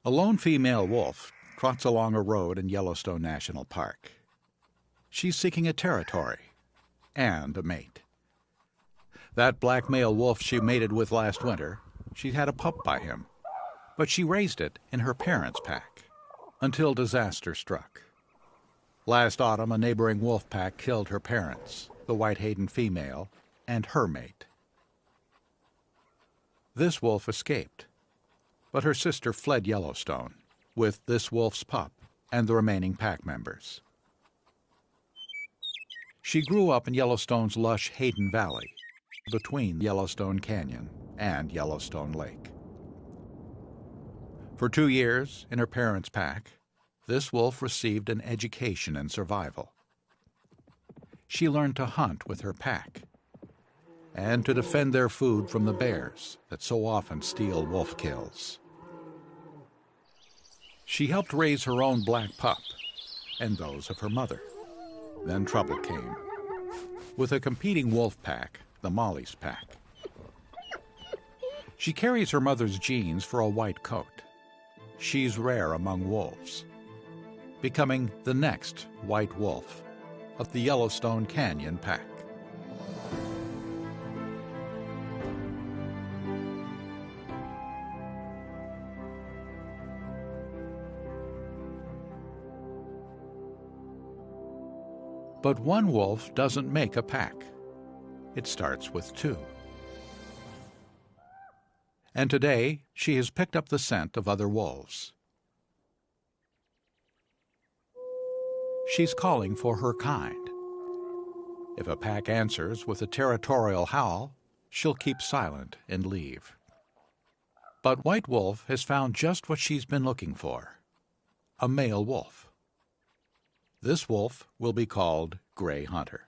A lone female wolf trots along a road in Yellowstone National Park. She's seeking a territory and a mate. That black male wolf she mated with last winter, she had a pup by him, but she raised it in her parents' pack until disaster struck. Last autumn, a neighboring wolf pack killed her parents, the White-Hayden female, and her mate. This wolf escaped, but her sister fled Yellowstone with this wolf's pup and the remaining pack members. She grew up in Yellowstone's lush Hayden Valley, between Yellowstone Canyon and Yellowstone Lake. For 2 years, in her parents' pack, this wolf received an education in survival. She learned to hunt with her pack and to defend their food from the bears that so often steal wolf kills. She helped raise her own black pup and those of her mother. Then trouble came with a competing wolf pack, the Molly's pack. She carries her mother's genes for a white coat. She's rare among wolves, becoming the next white wolf of the Yellowstone Canyon pack. But one wolf doesn't make a pack. It starts with 2. And today, she has picked up the scent of other wolves. She's calling for her kind. If a pack answers with a territorial howl, she'll keep silent and leave. But White Wolf has found just what she's been looking for: a male wolf. This wolf will be called Gray Hunter.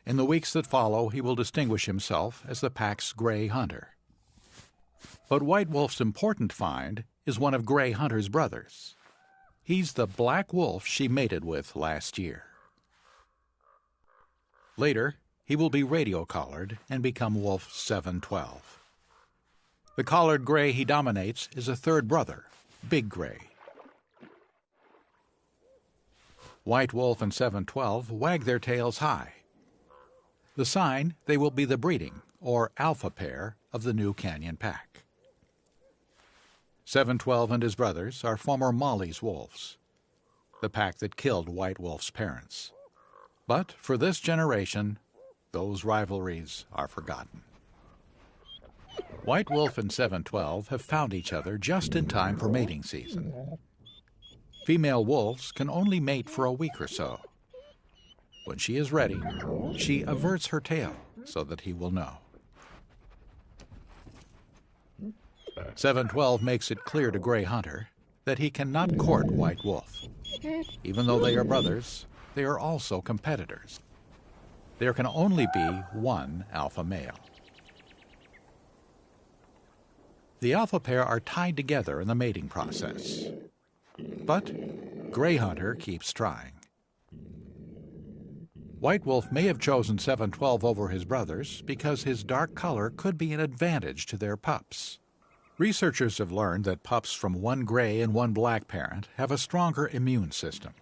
In the weeks that follow, he will distinguish himself as the pack's Gray Hunter. But White Wolf's important find is one of Gray Hunter's brothers. He's the black wolf she mated with last year. Later, he will be radio-collared and become Wolf 712. The collared gray he dominates is a third brother, Big Gray. White Wolf and 712 wag their tails high. The sign they will be the breeding, or alpha pair, of the new Canyon pack. 712 and his brothers are former Molly's wolves, the pack that killed White Wolf's parents. But for this generation, those rivalries are forgotten. White Wolf and 712 have found each other just in time for mating season. Female wolves can only mate for a week or so. When she is ready, she averts her tail so that he will know. 712 makes it clear to Gray Hunter that he cannot court White Wolf. Even though they are brothers, they are also competitors. There can only be one alpha male. The alpha pair are tied together in the mating process. But Gray Hunter keeps trying. White Wolf may have chosen 712 over his brothers because his dark color could be an advantage to their pups. Researchers have learned that pups from one gray and one black parent have a stronger immune system.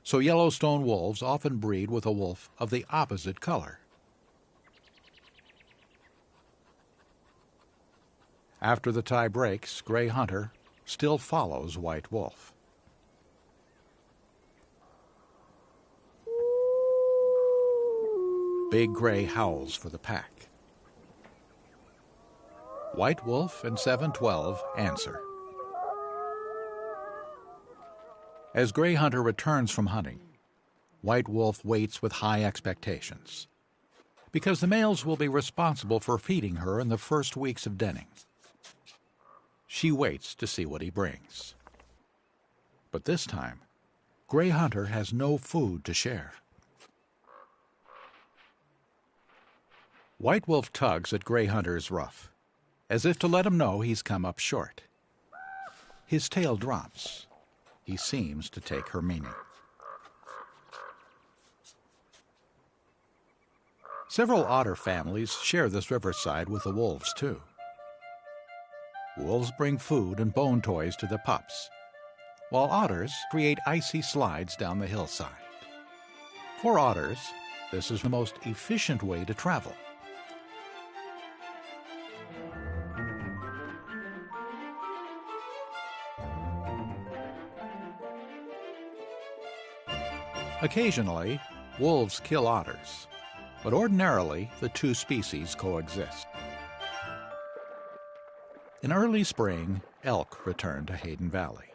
So Yellowstone wolves often breed with a wolf of the opposite color. After the tie breaks, Gray Hunter still follows White Wolf. Big Gray howls for the pack. White Wolf and 712 answer. As Gray Hunter returns from hunting, White Wolf waits with high expectations, because the males will be responsible for feeding her in the first weeks of denning. She waits to see what he brings. But this time, Gray Hunter has no food to share. White Wolf tugs at Gray Hunter's ruff, as if to let him know he's come up short. His tail drops. He seems to take her meaning. Several otter families share this riverside with the wolves, too. wolves bring food and bone toys to the pups, while otters create icy slides down the hillside. For otters, this is the most efficient way to travel. Occasionally, wolves kill otters, but ordinarily the two species coexist. In early spring, elk return to Hayden Valley.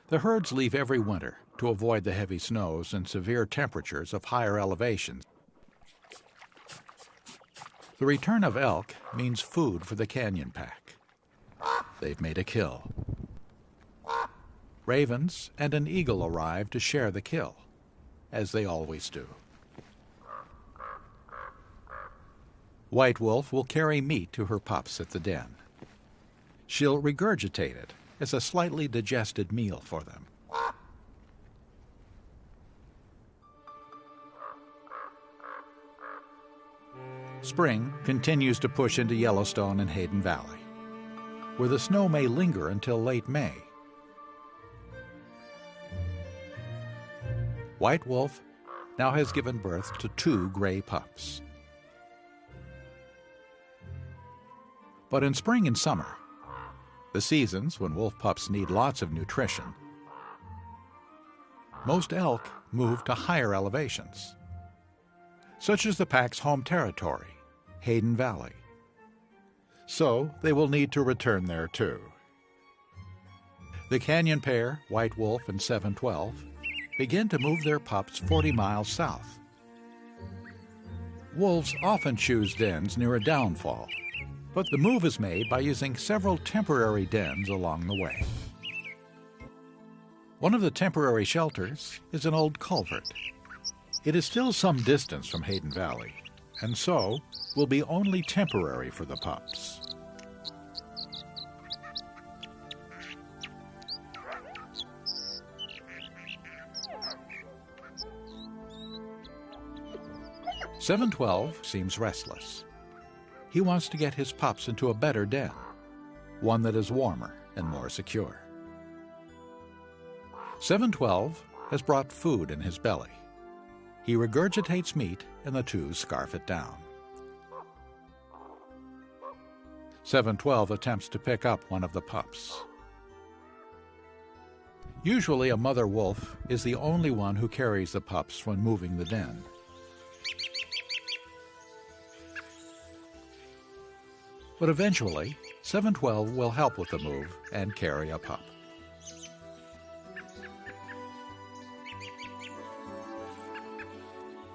The herds leave every winter to avoid the heavy snows and severe temperatures of higher elevations. The return of elk means food for the canyon pack. They've made a kill. Ravens and an eagle arrive to share the kill, as they always do. White Wolf will carry meat to her pups at the den. She'll regurgitate it as a slightly digested meal for them. Spring continues to push into Yellowstone and Hayden Valley, where the snow may linger until late May. White Wolf now has given birth to 2 gray pups. But in spring and summer, the seasons when wolf pups need lots of nutrition, most elk move to higher elevations, such as the pack's home territory, Hayden Valley. So they will need to return there too. The canyon pair, White Wolf and 712, begin to move their pups 40 miles south. Wolves often choose dens near a downfall, but the move is made by using several temporary dens along the way. One of the temporary shelters is an old culvert. It is still some distance from Hayden Valley, and so will be only temporary for the pups. "712 seems restless. He wants to get his pups into a better den, one that is warmer and more secure. 712 has brought food in his belly. He regurgitates meat and the two scarf it down. 712 attempts to pick up one of the pups. Usually a mother wolf is the only one who carries the pups when moving the den. But eventually, 712 will help with the move and carry a pup.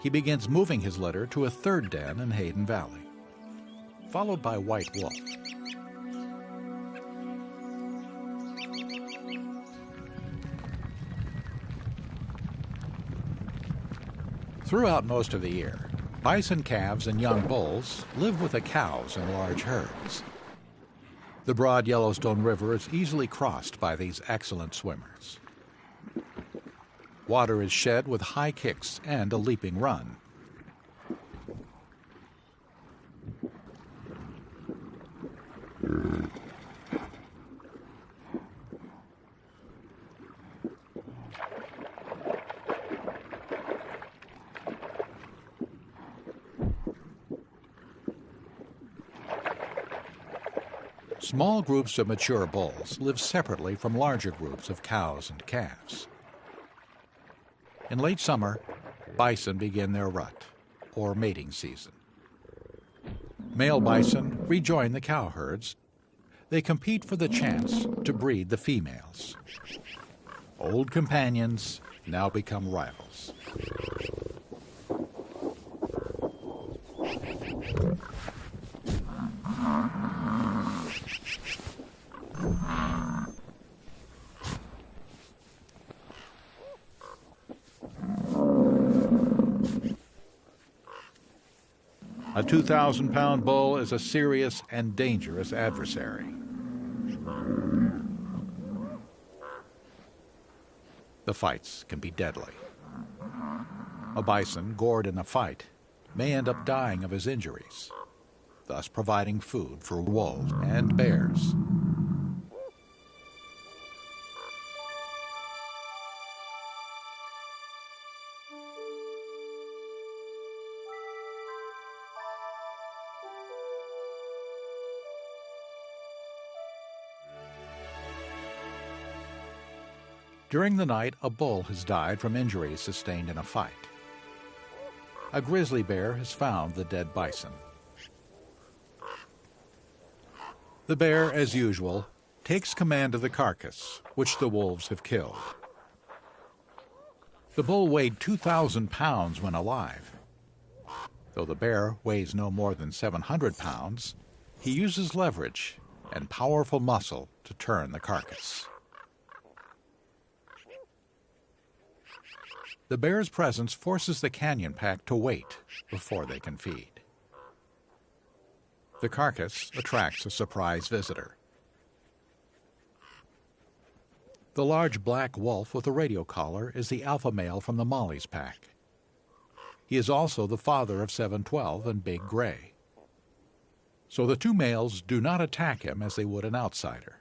He begins moving his litter to a third den in Hayden Valley, followed by White Wolf. Throughout most of the year, bison calves and young bulls live with the cows in large herds. The broad Yellowstone River is easily crossed by these excellent swimmers. Water is shed with high kicks and a leaping run. Small groups of mature bulls live separately from larger groups of cows and calves. In late summer, bison begin their rut, or mating season. Male bison rejoin the cow herds. They compete for the chance to breed the females. Old companions now become rivals. A 2,000-pound bull is a serious and dangerous adversary. The fights can be deadly. A bison gored in a fight may end up dying of his injuries. thus providing food for wolves and bears. During the night, a bull has died from injuries sustained in a fight. A grizzly bear has found the dead bison. The bear, as usual, takes command of the carcass, which the wolves have killed. The bull weighed 2,000 pounds when alive. Though the bear weighs no more than 700 pounds, he uses leverage and powerful muscle to turn the carcass. The bear's presence forces the canyon pack to wait before they can feed. The carcass attracts a surprise visitor. The large black wolf with a radio collar is the alpha male from the Molly's pack. He is also the father of 712 and Big Gray. So the two males do not attack him as they would an outsider.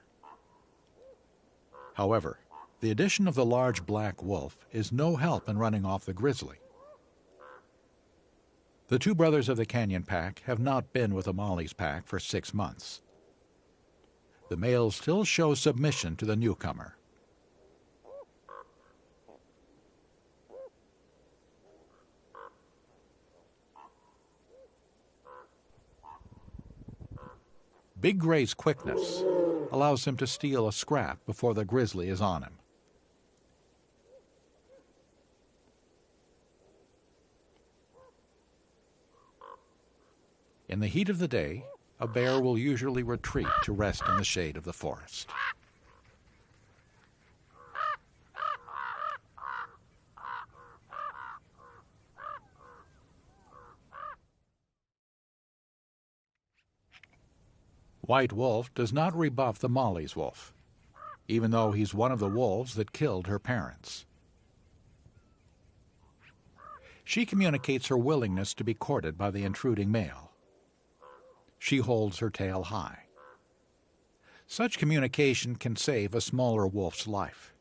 However, the addition of the large black wolf is no help in running off the grizzly. The two brothers of the canyon pack have not been with the Molly's pack for 6 months. The males still show submission to the newcomer. Big Gray's quickness allows him to steal a scrap before the grizzly is on him. In the heat of the day, a bear will usually retreat to rest in the shade of the forest. White Wolf does not rebuff the Molly's wolf, even though he's one of the wolves that killed her parents. She communicates her willingness to be courted by the intruding male. She holds her tail high. Such communication can save a smaller wolf's life.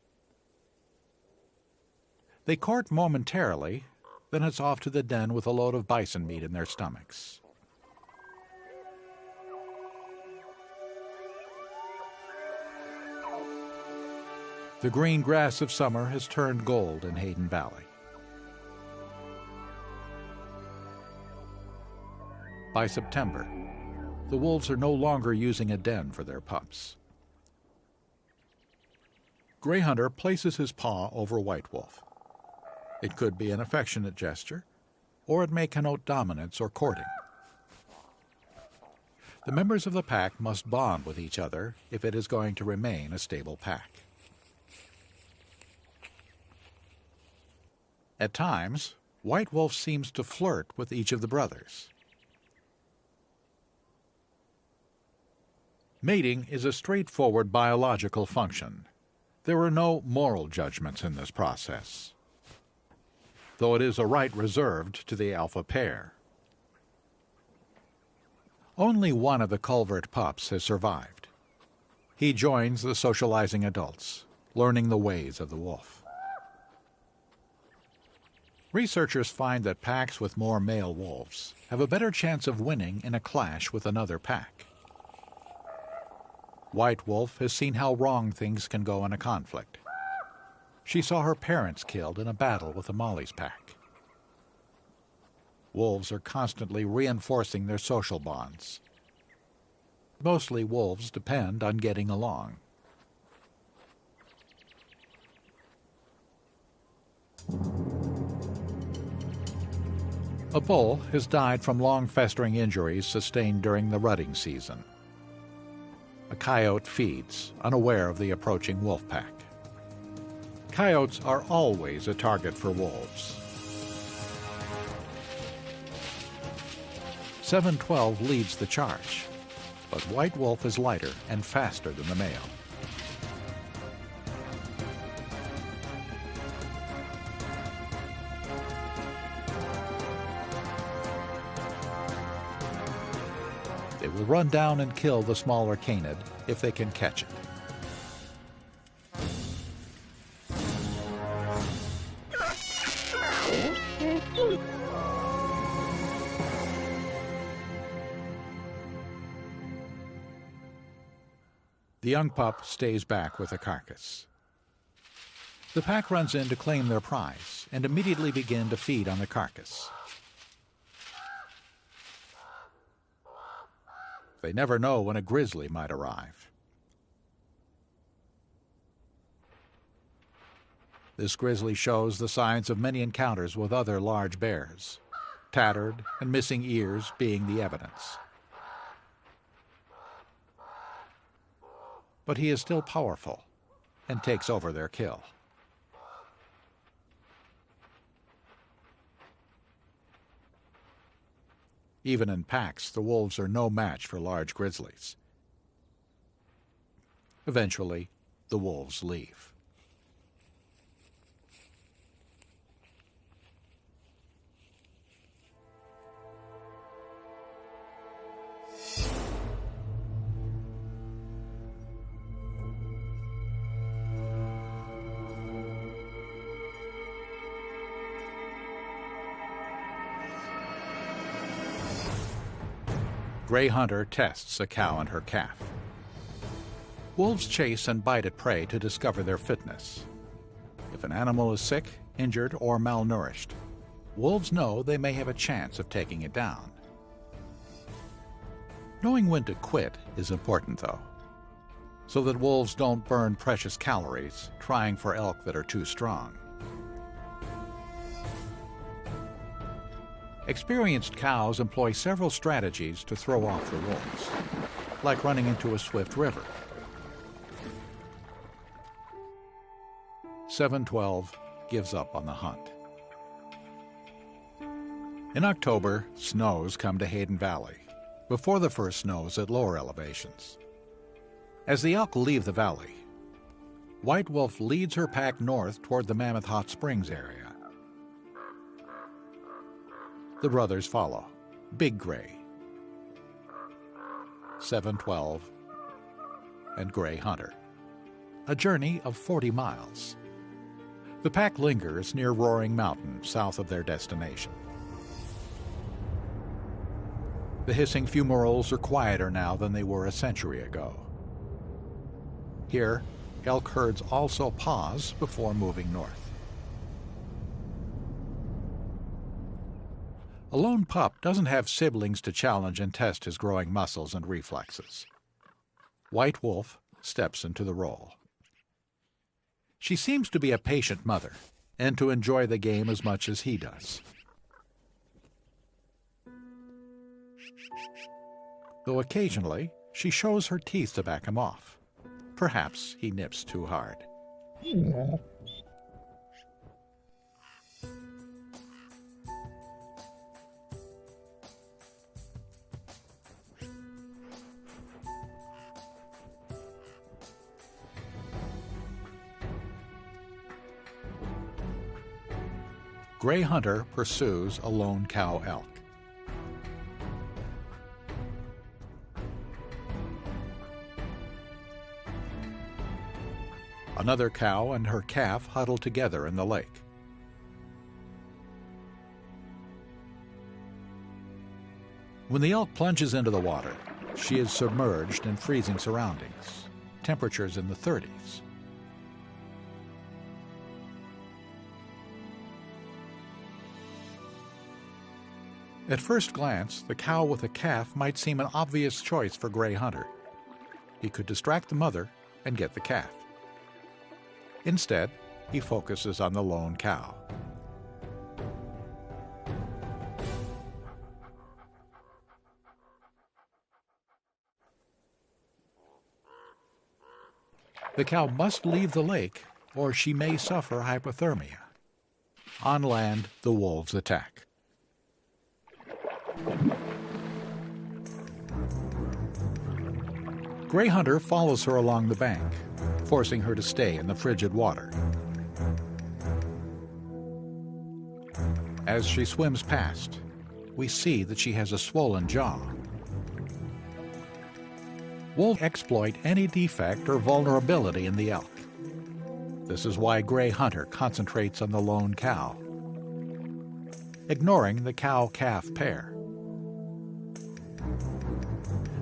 They court momentarily, then it's off to the den with a load of bison meat in their stomachs. The green grass of summer has turned gold in Hayden Valley. By September, the wolves are no longer using a den for their pups. Gray Hunter places his paw over White Wolf. It could be an affectionate gesture, or it may connote dominance or courting. The members of the pack must bond with each other if it is going to remain a stable pack. At times, White Wolf seems to flirt with each of the brothers. Mating is a straightforward biological function. There are no moral judgments in this process, though it is a right reserved to the alpha pair. Only one of the culvert pups has survived. He joins the socializing adults, learning the ways of the wolf. Researchers find that packs with more male wolves have a better chance of winning in a clash with another pack. White Wolf has seen how wrong things can go in a conflict. She saw her parents killed in a battle with the Molly's pack. Wolves are constantly reinforcing their social bonds. Mostly wolves depend on getting along. A bull has died from long festering injuries sustained during the rutting season. A coyote feeds, unaware of the approaching wolf pack. Coyotes are always a target for wolves. 712 leads the charge, but White Wolf is lighter and faster than the male. run down and kill the smaller canid if they can catch it. The young pup stays back with the carcass. The pack runs in to claim their prize and immediately begin to feed on the carcass. They never know when a grizzly might arrive. This grizzly shows the signs of many encounters with other large bears, tattered and missing ears being the evidence. But he is still powerful and takes over their kill. Even in packs, the wolves are no match for large grizzlies. Eventually, the wolves leave. Gray Hunter tests a cow and her calf. Wolves chase and bite at prey to discover their fitness. If an animal is sick, injured, or malnourished, wolves know they may have a chance of taking it down. Knowing when to quit is important, though, so that wolves don't burn precious calories trying for elk that are too strong. Experienced cows employ several strategies to throw off the wolves, like running into a swift river. 712 gives up on the hunt. In October, snows come to Hayden Valley, before the first snows at lower elevations. As the elk leave the valley, White Wolf leads her pack north toward the Mammoth Hot Springs area. The brothers follow, Big Gray, 712, and Gray Hunter. A journey of 40 miles. The pack lingers near Roaring Mountain, south of their destination. The hissing fumaroles are quieter now than they were a century ago. Here, elk herds also pause before moving north. A lone pup doesn't have siblings to challenge and test his growing muscles and reflexes. White Wolf steps into the role. She seems to be a patient mother and to enjoy the game as much as he does. Though occasionally she shows her teeth to back him off. Perhaps he nips too hard. Gray Hunter pursues a lone cow elk. Another cow and her calf huddle together in the lake. When the elk plunges into the water, she is submerged in freezing surroundings, temperatures in the 30s. At first glance, the cow with a calf might seem an obvious choice for Gray Hunter. He could distract the mother and get the calf. Instead, he focuses on the lone cow. The cow must leave the lake, or she may suffer hypothermia. On land, the wolves attack. Gray Hunter follows her along the bank, forcing her to stay in the frigid water. As she swims past, we see that she has a swollen jaw. Wolves exploit any defect or vulnerability in the elk. This is why Gray Hunter concentrates on the lone cow, ignoring the cow-calf pair.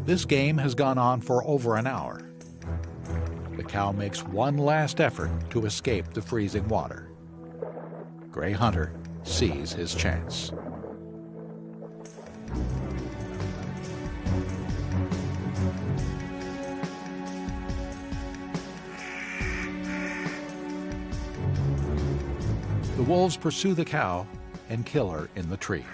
This game has gone on for over an hour. The cow makes one last effort to escape the freezing water. Gray Hunter sees his chance. The wolves pursue the cow and kill her in the trees.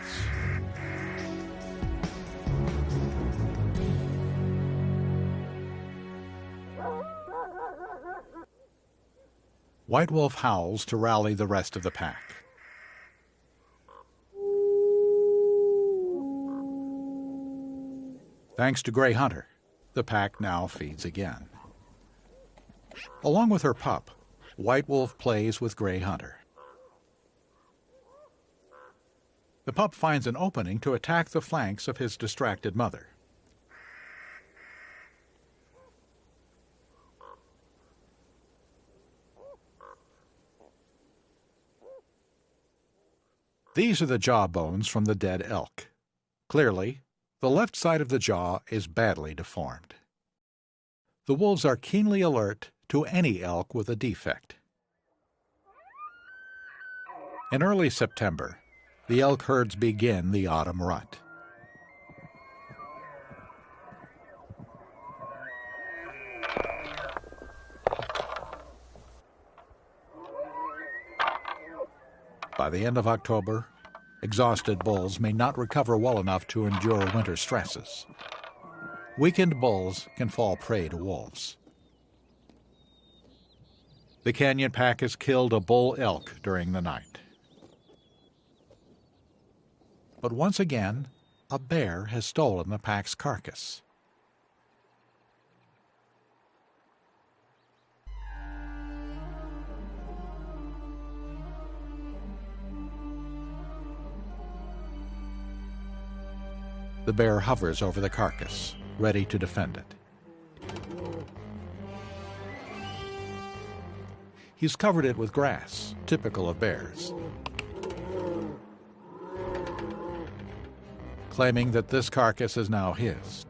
White Wolf howls to rally the rest of the pack. Thanks to Gray Hunter, the pack now feeds again. Along with her pup, White Wolf plays with Gray Hunter. The pup finds an opening to attack the flanks of his distracted mother. These are the jaw bones from the dead elk. Clearly, the left side of the jaw is badly deformed. The wolves are keenly alert to any elk with a defect. In early September, the elk herds begin the autumn rut. By the end of October, exhausted bulls may not recover well enough to endure winter stresses. Weakened bulls can fall prey to wolves. The canyon pack has killed a bull elk during the night. But once again, a bear has stolen the pack's carcass. The bear hovers over the carcass, ready to defend it. He's covered it with grass, typical of bears, claiming that this carcass is now his.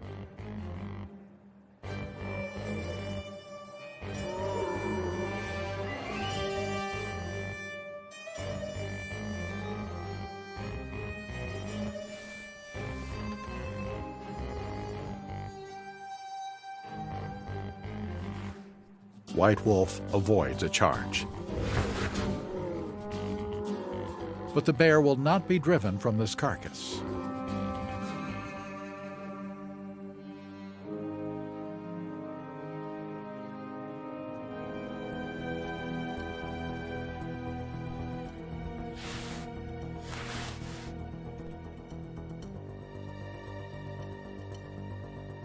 White Wolf avoids a charge. But the bear will not be driven from this carcass.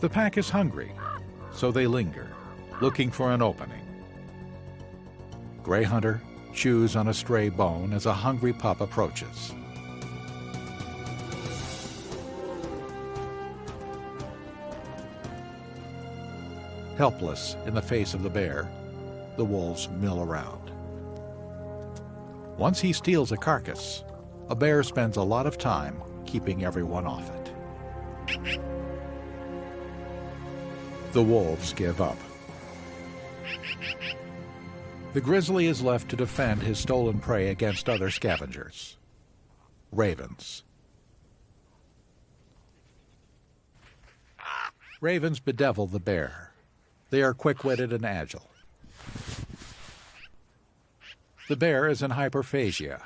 The pack is hungry, so they linger, looking for an opening. Gray Hunter chews on a stray bone as a hungry pup approaches. Helpless in the face of the bear, the wolves mill around. Once he steals a carcass, a bear spends a lot of time keeping everyone off it. The wolves give up. The grizzly is left to defend his stolen prey against other scavengers. Ravens. Ravens bedevil the bear. They are quick-witted and agile. The bear is in hyperphagia,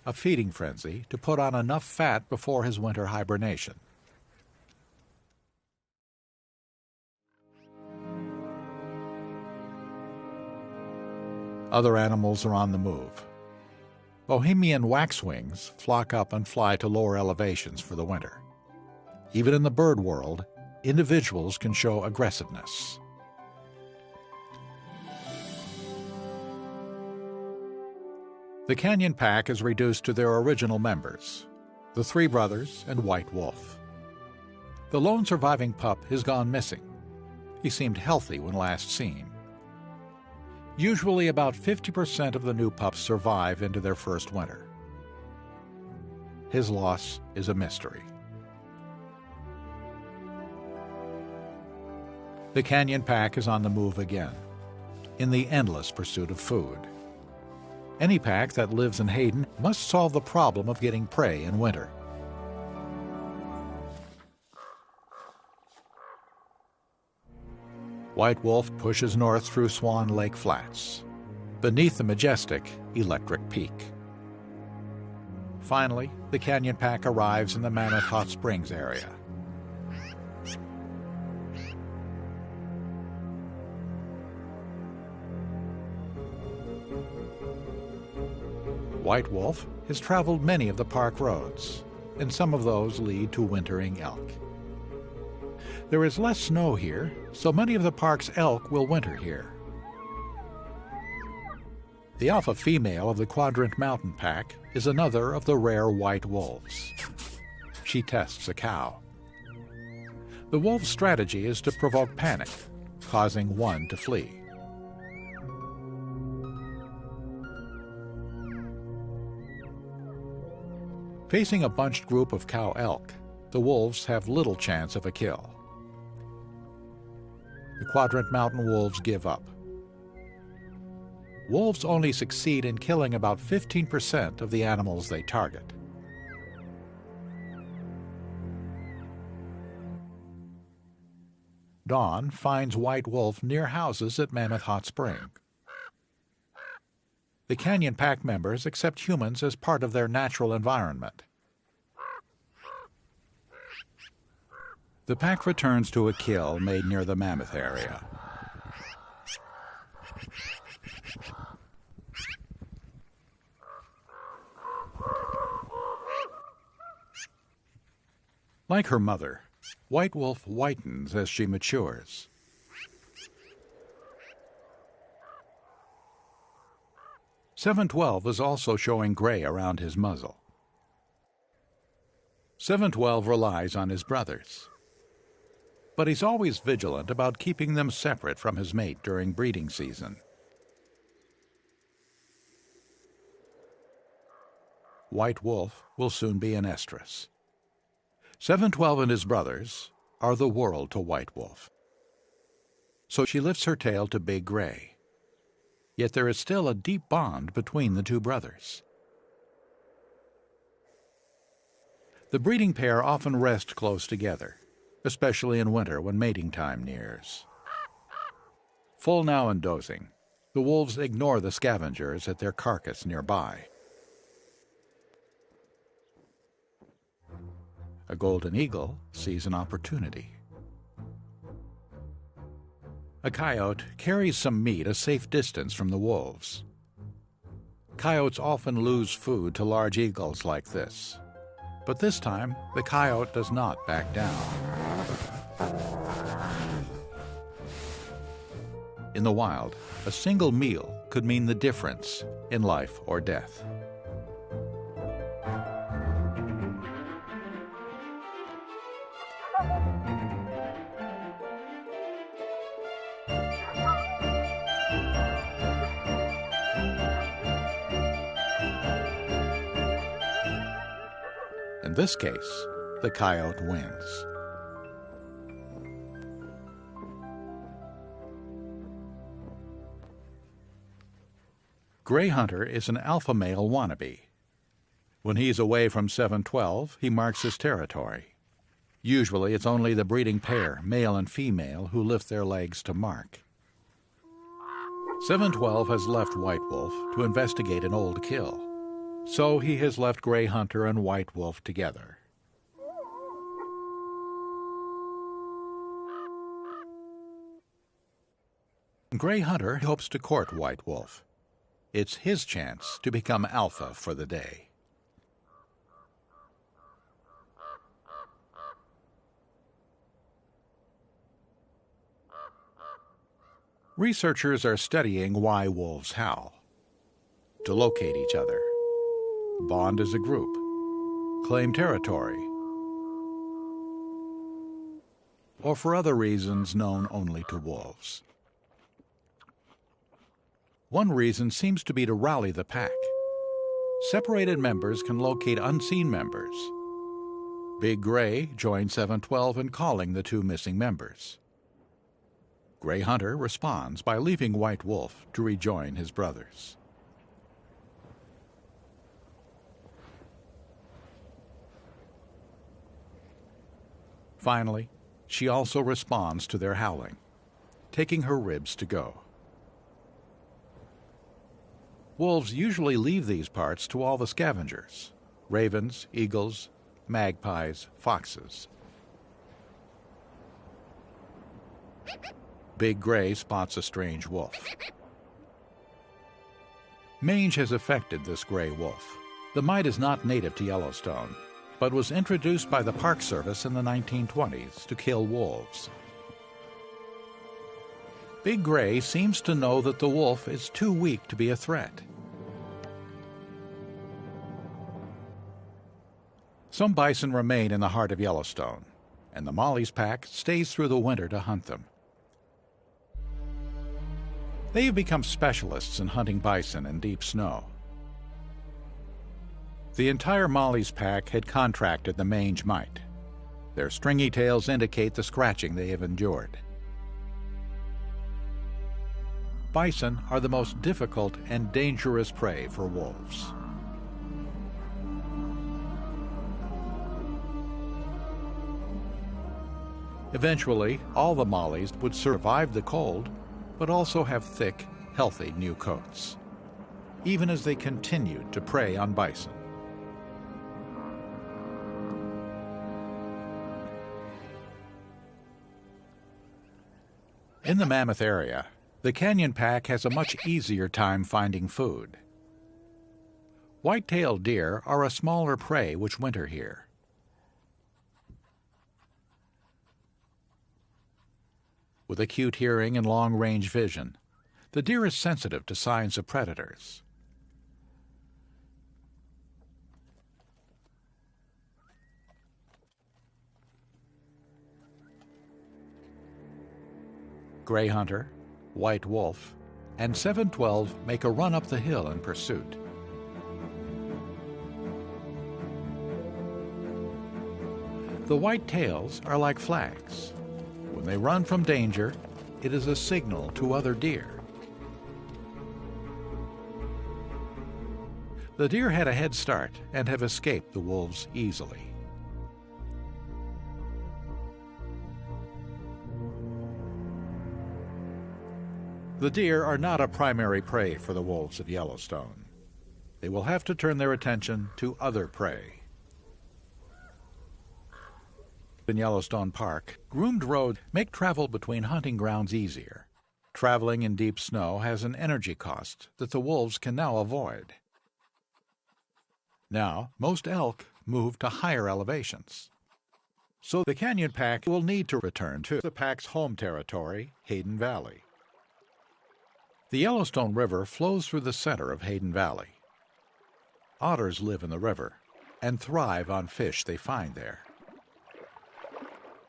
a feeding frenzy to put on enough fat before his winter hibernation. Other animals are on the move. Bohemian waxwings flock up and fly to lower elevations for the winter. Even in the bird world, individuals can show aggressiveness. The canyon pack is reduced to their original members, the three brothers and White Wolf. The lone surviving pup has gone missing, He seemed healthy when last seen. Usually about 50% of the new pups survive into their first winter. His loss is a mystery. The canyon pack is on the move again, in the endless pursuit of food. Any pack that lives in Hayden must solve the problem of getting prey in winter. White Wolf pushes north through Swan Lake Flats, beneath the majestic Electric Peak. Finally, the canyon pack arrives in the Mammoth Hot Springs area. White Wolf has traveled many of the park roads, and some of those lead to wintering elk. There is less snow here, so many of the park's elk will winter here. The alpha female of the Quadrant Mountain Pack is another of the rare white wolves. She tests a cow. The wolf's strategy is to provoke panic, causing one to flee. Facing a bunched group of cow elk, the wolves have little chance of a kill. The Quadrant Mountain wolves give up. Wolves only succeed in killing about 15% of the animals they target. Dawn finds White Wolf near houses at Mammoth Hot Spring. The canyon pack members accept humans as part of their natural environment. The pack returns to a kill made near the Mammoth area. Like her mother, White Wolf whitens as she matures. .712 is also showing gray around his muzzle. .712 relies on his brothers, but he's always vigilant about keeping them separate from his mate during breeding season. White Wolf will soon be an estrus. .712 and his brothers are the world to White Wolf. So she lifts her tail to Big Gray. Yet there is still a deep bond between the two brothers. The breeding pair often rest close together, especially in winter when mating time nears. Full now and dozing, the wolves ignore the scavengers at their carcass nearby. A golden eagle sees an opportunity. A coyote carries some meat a safe distance from the wolves. Coyotes often lose food to large eagles like this, but this time the coyote does not back down. In the wild, a single meal could mean the difference in life or death. In this case, the coyote wins. Gray Hunter is an alpha male wannabe. When he's away from .712, he marks his territory. Usually it's only the breeding pair, male and female, who lift their legs to mark. .712 has left White Wolf to investigate an old kill. So he has left Gray Hunter and White Wolf together. Gray Hunter hopes to court White Wolf. It's his chance to become alpha for the day. Researchers are studying why wolves howl. To locate each other, bond as a group, claim territory, or for other reasons known only to wolves. One reason seems to be to rally the pack. Separated members can locate unseen members. Big Gray joins 712 in calling the two missing members. Gray Hunter responds by leaving White Wolf to rejoin his brothers. Finally, she also responds to their howling, taking her ribs to go. Wolves usually leave these parts to all the scavengers: ravens, eagles, magpies, foxes. Big Gray spots a strange wolf. Mange has affected this gray wolf. The mite is not native to Yellowstone, but was introduced by the Park Service in the 1920s to kill wolves. Big Gray seems to know that the wolf is too weak to be a threat. Some bison remain in the heart of Yellowstone, and the Molly's pack stays through the winter to hunt them. They have become specialists in hunting bison in deep snow. The entire Molly's pack had contracted the mange mite. Their stringy tails indicate the scratching they have endured. Bison are the most difficult and dangerous prey for wolves. Eventually, all the Mollies would survive the cold, but also have thick, healthy new coats, even as they continued to prey on bison. In the Mammoth area, the canyon pack has a much easier time finding food. White-tailed deer are a smaller prey which winter here. With acute hearing and long-range vision, the deer is sensitive to signs of predators. Gray Hunter, White Wolf, and 712 make a run up the hill in pursuit. The white tails are like flags. When they run from danger, it is a signal to other deer. The deer had a head start and have escaped the wolves easily. The deer are not a primary prey for the wolves of Yellowstone. They will have to turn their attention to other prey. In Yellowstone Park, groomed roads make travel between hunting grounds easier. Traveling in deep snow has an energy cost that the wolves can now avoid. Now, most elk move to higher elevations. So the canyon pack will need to return to the pack's home territory, Hayden Valley. The Yellowstone River flows through the center of Hayden Valley. Otters live in the river and thrive on fish they find there.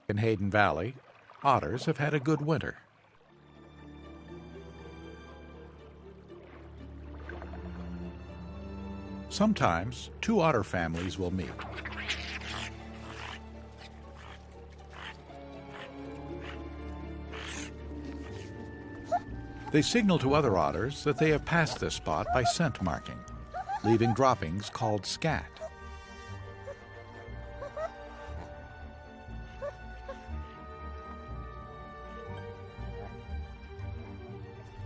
In Hayden Valley, otters have had a good winter. Sometimes, two otter families will meet. They signal to other otters that they have passed this spot by scent marking, leaving droppings called scat.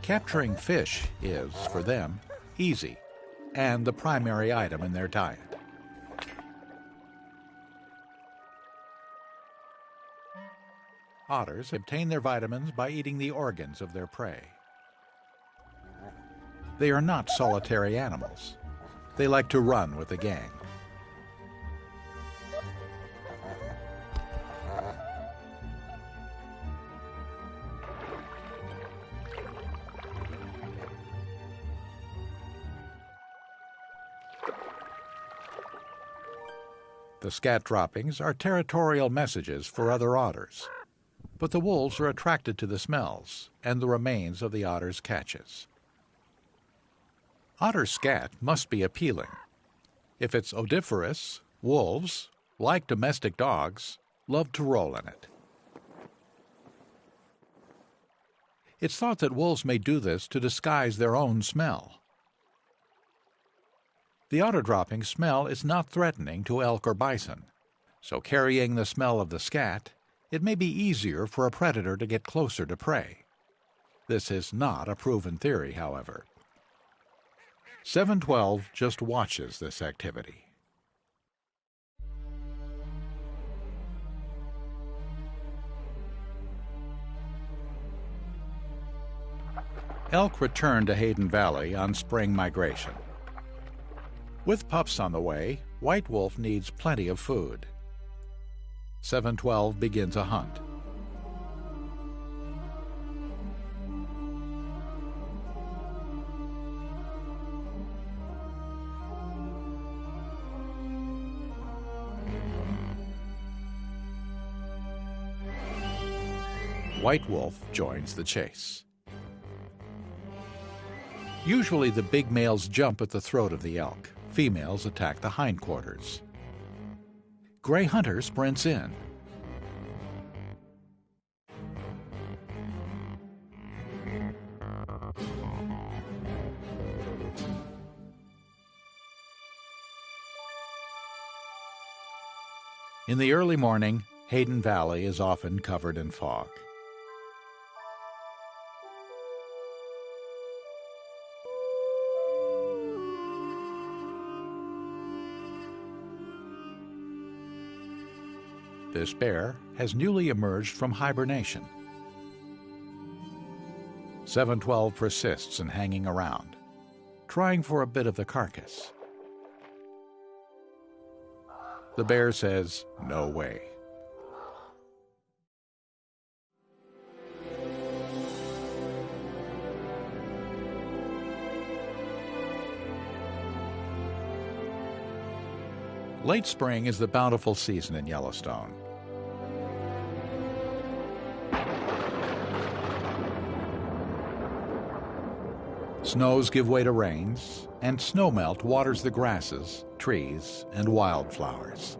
Capturing fish is, for them, easy and the primary item in their diet. Otters obtain their vitamins by eating the organs of their prey. They are not solitary animals. They like to run with a gang. The scat droppings are territorial messages for other otters. but the wolves are attracted to the smells and the remains of the otter's catches. Otter scat must be appealing. If it's odoriferous, wolves, like domestic dogs, love to roll in it. It's thought that wolves may do this to disguise their own smell. The otter dropping smell is not threatening to elk or bison, so carrying the smell of the scat, it may be easier for a predator to get closer to prey. This is not a proven theory, however. 712 just watches this activity. Elk return to Hayden Valley on spring migration. With pups on the way, White Wolf needs plenty of food. 712 begins a hunt. White Wolf joins the chase. Usually the big males jump at the throat of the elk. Females attack the hindquarters. Gray Hunter sprints in. In the early morning, Hayden Valley is often covered in fog. This bear has newly emerged from hibernation. 712 persists in hanging around, trying for a bit of the carcass. The bear says, "No way." Late spring is the bountiful season in Yellowstone. Snows give way to rains, and snowmelt waters the grasses, trees, and wildflowers.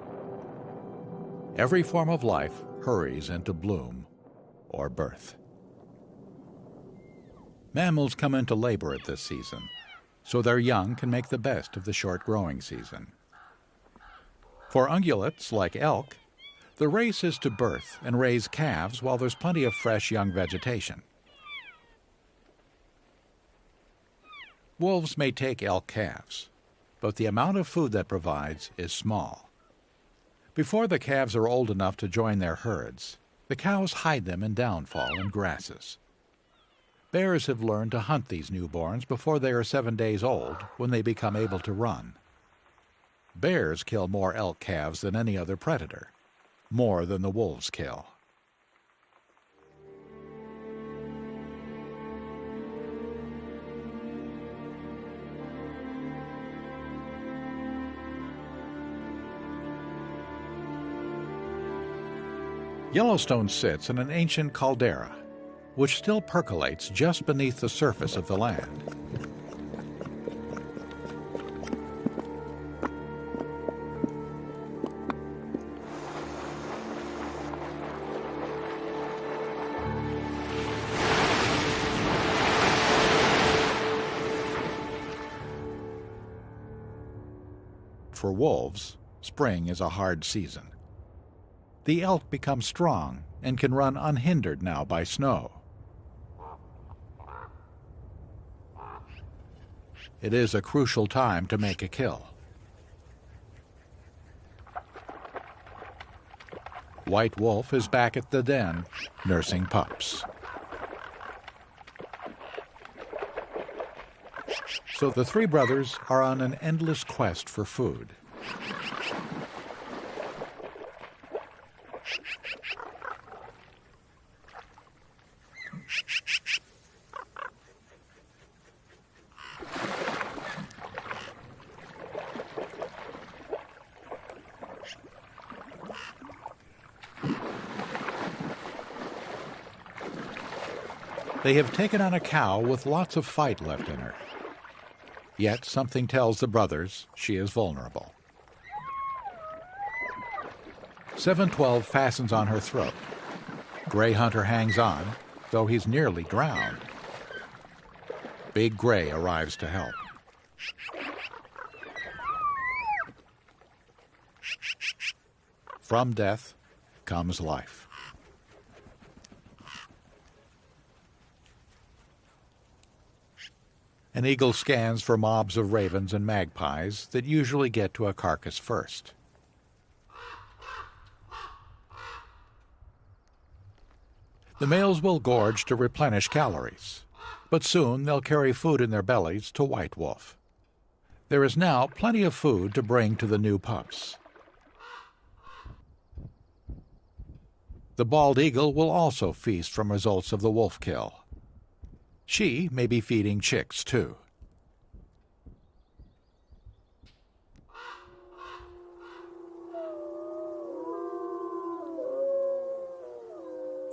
Every form of life hurries into bloom or birth. Mammals come into labor at this season, so their young can make the best of the short growing season. For ungulates like elk, the race is to birth and raise calves while there's plenty of fresh young vegetation. Wolves may take elk calves, but the amount of food that provides is small. Before the calves are old enough to join their herds, the cows hide them in downfall and grasses. Bears have learned to hunt these newborns before they are 7 days old, when they become able to run. Bears kill more elk calves than any other predator, more than the wolves kill. Yellowstone sits in an ancient caldera, which still percolates just beneath the surface of the land. For wolves, spring is a hard season. The elk become strong and can run unhindered now by snow. It is a crucial time to make a kill. White Wolf is back at the den, nursing pups. So the three brothers are on an endless quest for food. They have taken on a cow with lots of fight left in her. Yet something tells the brothers she is vulnerable. 712 fastens on her throat. Gray Hunter hangs on, though he's nearly drowned. Big Gray arrives to help. From death comes life. An eagle scans for mobs of ravens and magpies that usually get to a carcass first. The males will gorge to replenish calories, but soon they'll carry food in their bellies to White Wolf. There is now plenty of food to bring to the new pups. The bald eagle will also feast from results of the wolf kill. She may be feeding chicks, too.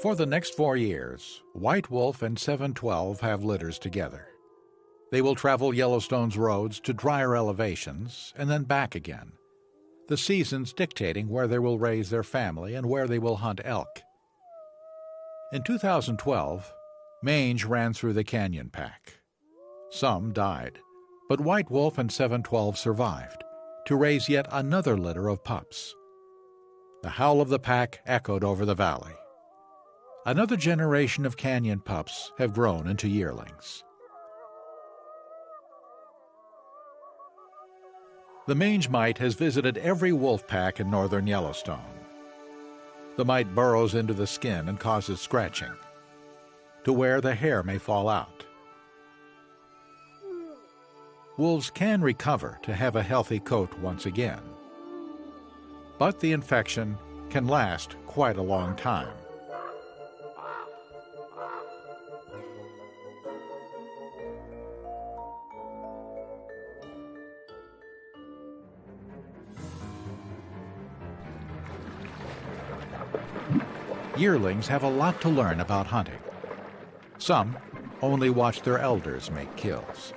For the next 4 years, White Wolf and 712 have litters together. They will travel Yellowstone's roads to drier elevations and then back again, the seasons dictating where they will raise their family and where they will hunt elk. In 2012, mange ran through the canyon pack. Some died, but White Wolf and 712 survived to raise yet another litter of pups. The howl of the pack echoed over the valley. Another generation of canyon pups have grown into yearlings. The mange mite has visited every wolf pack in northern Yellowstone. The mite burrows into the skin and causes scratching, to where the hair may fall out. Wolves can recover to have a healthy coat once again, but the infection can last quite a long time. Yearlings have a lot to learn about hunting. Some only watch their elders make kills.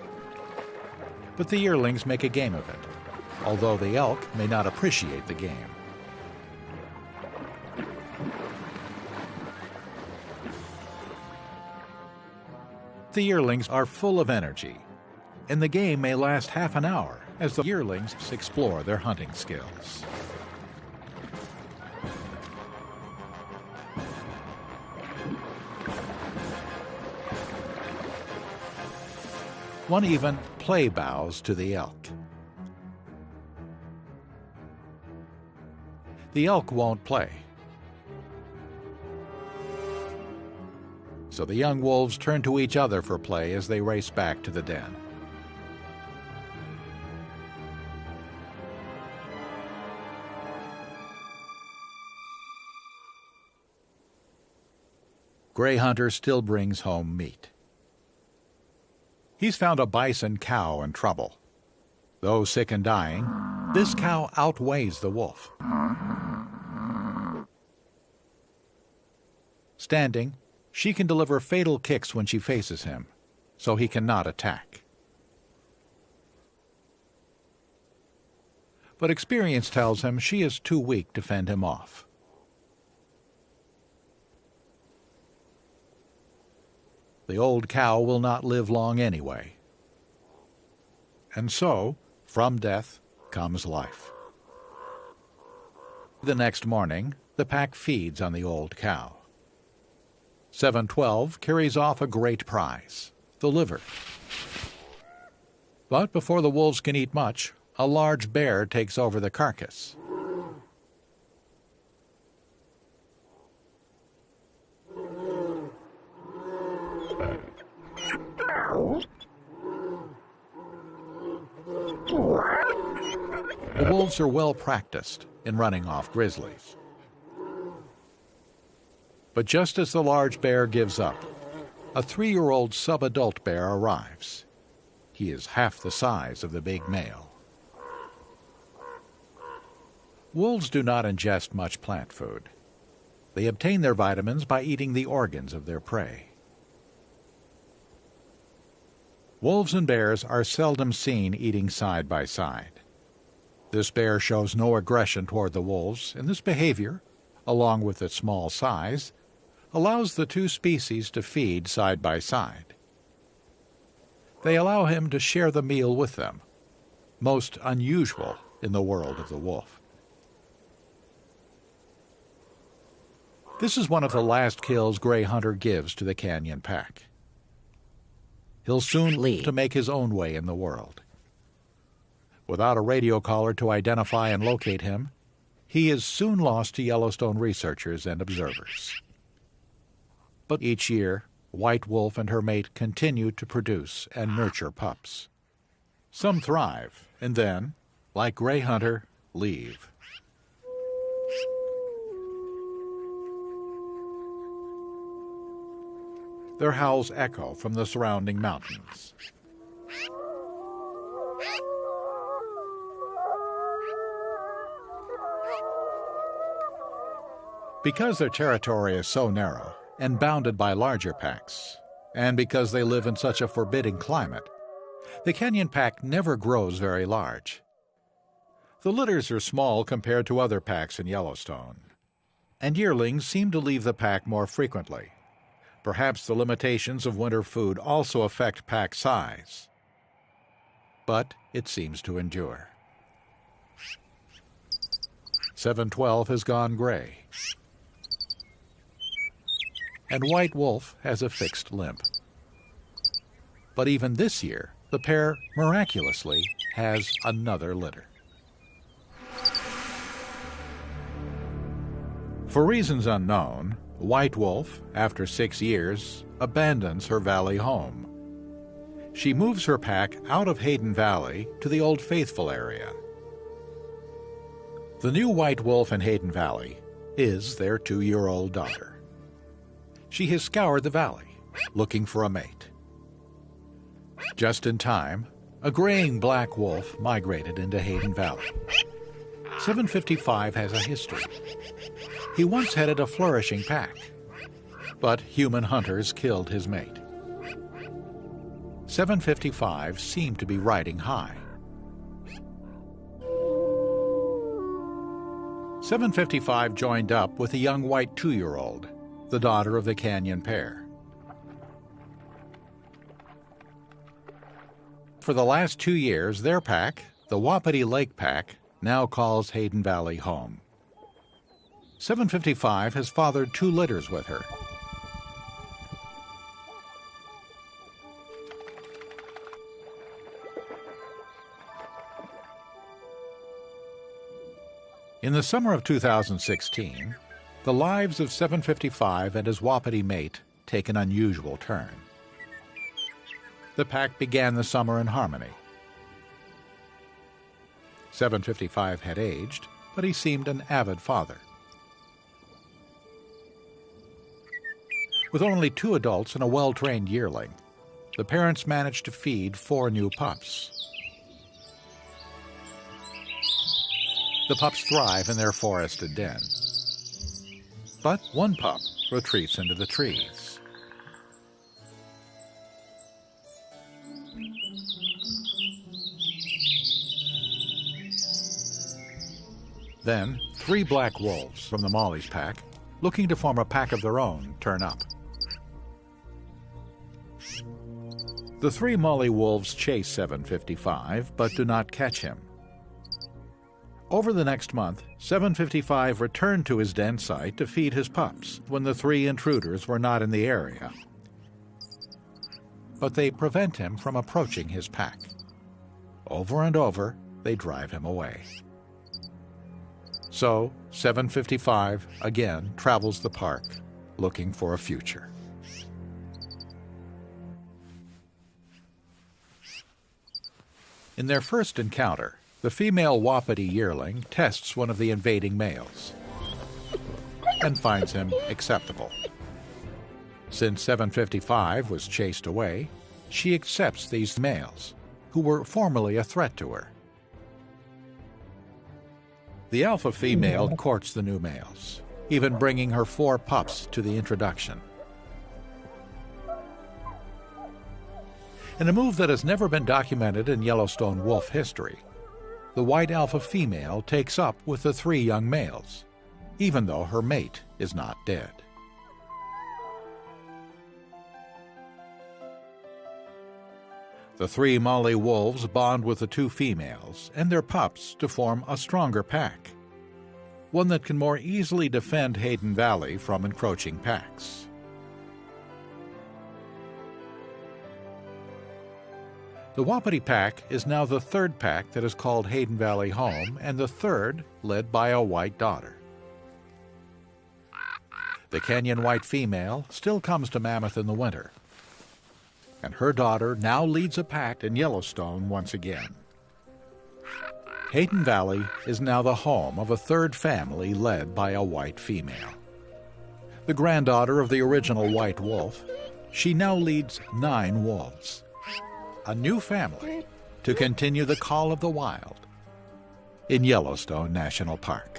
But the yearlings make a game of it, although the elk may not appreciate the game. The yearlings are full of energy, and the game may last half an hour as the yearlings explore their hunting skills. One even play bows to the elk. The elk won't play. So the young wolves turn to each other for play as they race back to the den. Gray Hunter still brings home meat. He's found a bison cow in trouble. Though sick and dying, this cow outweighs the wolf. Standing, she can deliver fatal kicks when she faces him, so he cannot attack. But experience tells him she is too weak to fend him off. The old cow will not live long anyway. And so, from death comes life. The next morning, the pack feeds on the old cow. 712 carries off a great prize, the liver. But before the wolves can eat much, a large bear takes over the carcass. The wolves are well practiced in running off grizzlies. But just as the large bear gives up, a 3-year-old subadult bear arrives. He is half the size of the big male. Wolves do not ingest much plant food. They obtain their vitamins by eating the organs of their prey. Wolves and bears are seldom seen eating side by side. This bear shows no aggression toward the wolves, and this behavior, along with its small size, allows the two species to feed side by side. They allow him to share the meal with them, most unusual in the world of the wolf. This is one of the last kills Gray Hunter gives to the canyon pack. He'll soon leave to make his own way in the world. Without a radio collar to identify and locate him, he is soon lost to Yellowstone researchers and observers. But each year, White Wolf and her mate continue to produce and nurture pups. Some thrive, and then, like Gray Hunter, leave. Their howls echo from the surrounding mountains. Because their territory is so narrow and bounded by larger packs, and because they live in such a forbidding climate, the canyon pack never grows very large. The litters are small compared to other packs in Yellowstone, and yearlings seem to leave the pack more frequently. Perhaps the limitations of winter food also affect pack size, but it seems to endure. 712 has gone gray, and White Wolf has a fixed limp. But even this year, the pair miraculously has another litter. For reasons unknown, White Wolf, after 6 years, abandons her valley home. She moves her pack out of Hayden Valley to the Old Faithful area. The new White Wolf in Hayden Valley is their 2-year-old daughter. She has scoured the valley, looking for a mate. Just in time, a graying black wolf migrated into Hayden Valley. 755 has a history. He once headed a flourishing pack, but human hunters killed his mate. 755 seemed to be riding high. 755 joined up with a young white 2-year-old, the daughter of the canyon pair. For the last 2 years, their pack, the Wapiti Lake Pack, now calls Hayden Valley home. 755 has fathered 2 litters with her. In the summer of 2016, the lives of 755 and his Wapiti mate take an unusual turn. The pack began the summer in harmony. 755 had aged, but he seemed an avid father. With only 2 adults and a well-trained yearling, the parents managed to feed 4 new pups. The pups thrive in their forested den. But one pup retreats into the trees. Then, 3 black wolves from the Molly's pack, looking to form a pack of their own, turn up. The 3 Molly wolves chase 755, but do not catch him. Over the next month, 755 returned to his den site to feed his pups when the 3 intruders were not in the area. But they prevent him from approaching his pack. Over and over, they drive him away. So, 755 again travels the park, looking for a future. In their first encounter, the female Wapiti yearling tests one of the invading males and finds him acceptable. Since 755 was chased away, she accepts these males, who were formerly a threat to her. The alpha female courts the new males, even bringing her 4 pups to the introduction. In a move that has never been documented in Yellowstone wolf history, the white alpha female takes up with the 3 young males, even though her mate is not dead. The 3 Molly wolves bond with the 2 females and their pups to form a stronger pack, one that can more easily defend Hayden Valley from encroaching packs. The Wapiti pack is now the 3rd pack that has called Hayden Valley home, and the 3rd led by a white daughter. The Kenyan white female still comes to Mammoth in the winter, and her daughter now leads a pack in Yellowstone once again. Hayden Valley is now the home of a 3rd family led by a white female. The granddaughter of the original white wolf, she now leads 9 wolves. A new family to continue the call of the wild in Yellowstone National Park.